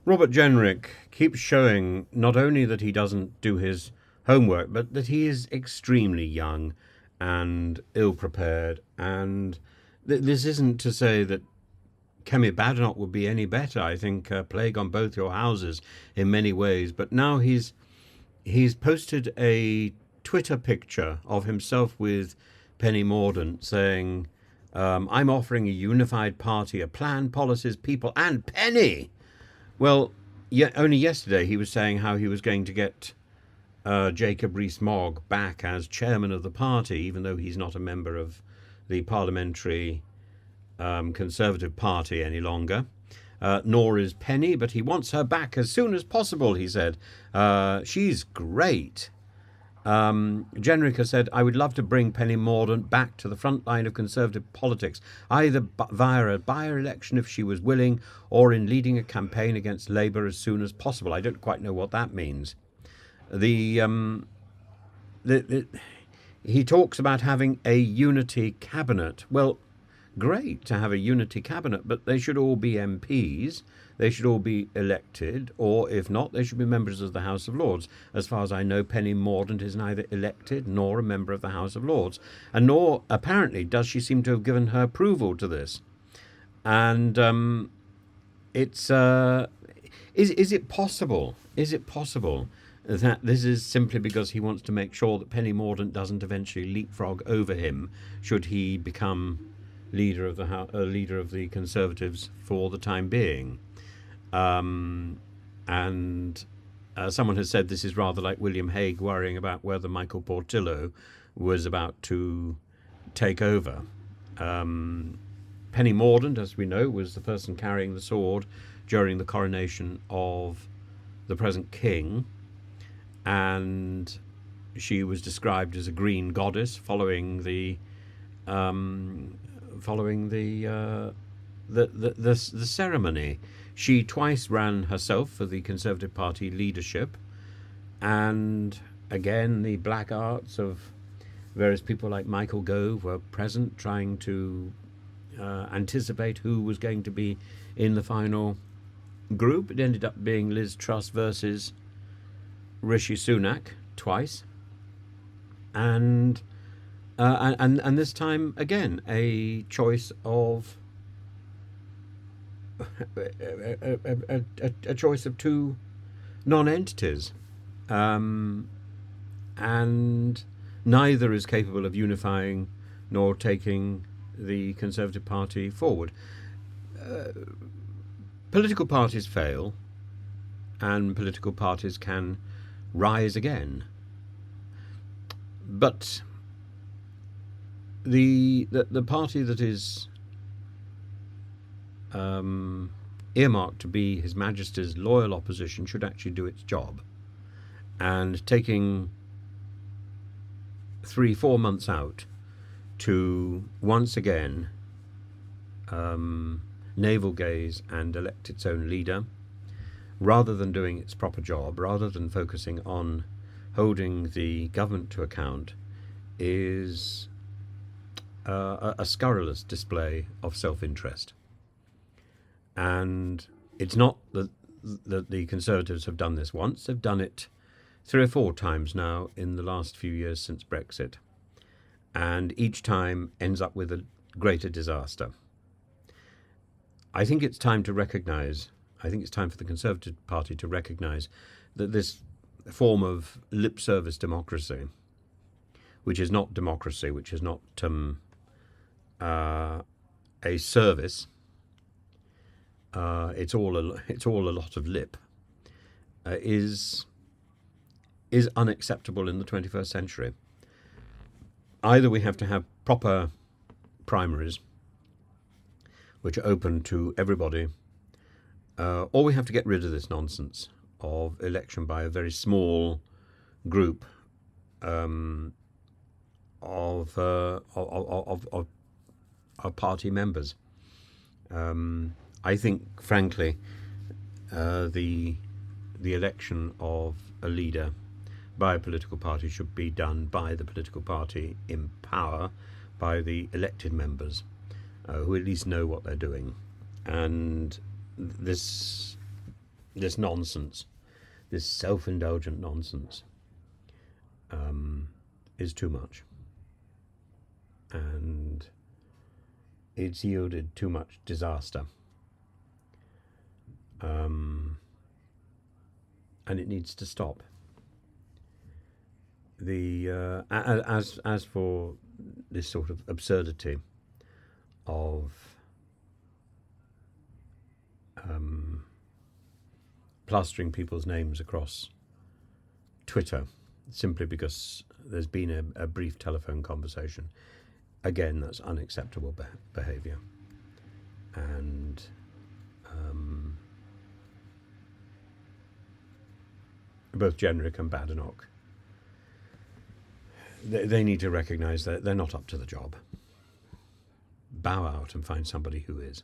Robert Jenrick keeps showing not only that he doesn't do his homework, but that he is extremely young and ill-prepared. And this isn't to say that Kemi Badenoch would be any better. I think plague on both your houses in many ways. But now he's posted a Twitter picture of himself with Penny Mordaunt saying, I'm offering a unified party, a plan, policies, people, and Penny. Well, only yesterday he was saying how he was going to get Jacob Rees-Mogg back as chairman of the party, even though he's not a member of the parliamentary Conservative Party any longer. Nor is Penny, but he wants her back as soon as possible, he said. She's great. Jenrick has said, I would love to bring Penny Mordaunt back to the front line of Conservative politics, either via a by-election if she was willing, or in leading a campaign against Labour as soon as possible. I don't quite know what that means. He talks about having a unity cabinet. Well, great to have a unity cabinet, but they should all be MPs. They should all be elected, or if not, they should be members of the House of Lords. As far as I know, Penny Mordaunt is neither elected nor a member of the House of Lords, and nor, apparently, does she seem to have given her approval to this. And it's is it possible? Is it possible that this is simply because he wants to make sure that Penny Mordaunt doesn't eventually leapfrog over him, should he become leader of the Conservatives for the time being? And someone has said this is rather like William Hague worrying about whether Michael Portillo was about to take over. Penny Mordaunt, as we know, was the person carrying the sword during the coronation of the present king, and she was described as a green goddess following the ceremony. She twice ran herself for the Conservative Party leadership, and again the black arts of various people like Michael Gove were present, trying to anticipate who was going to be in the final group. It ended up being Liz Truss versus Rishi Sunak twice, and this time again a choice of a choice of two non-entities, and neither is capable of unifying nor taking the Conservative Party forward. Political parties fail, and political parties can rise again, but the party that is earmarked to be His Majesty's loyal opposition should actually do its job. And taking 3-4 months out to once again navel gaze and elect its own leader, rather than doing its proper job, rather than focusing on holding the government to account, is a scurrilous display of self-interest. And it's not that the Conservatives have done this once. They've done it 3 or 4 times now in the last few years since Brexit. And each time ends up with a greater disaster. I think it's time to recognise, I think it's time for the Conservative Party to recognise that this form of lip service democracy, which is not democracy, which is not a service, it's all a lot of lip, is unacceptable in the 21st century. Either we have to have proper primaries, which are open to everybody, or we have to get rid of this nonsense of election by a very small group of party members. I think, frankly, the election of a leader by a political party should be done by the political party in power, by the elected members, who at least know what they're doing. And this this nonsense, this self-indulgent nonsense, is too much. And it's yielded too much disaster. And it needs to stop. As for this sort of absurdity of plastering people's names across Twitter simply because there's been a brief telephone conversation, again, that's unacceptable behaviour. And both Jenrick and Badenoch, they need to recognise that they're not up to the job. Bow out and find somebody who is.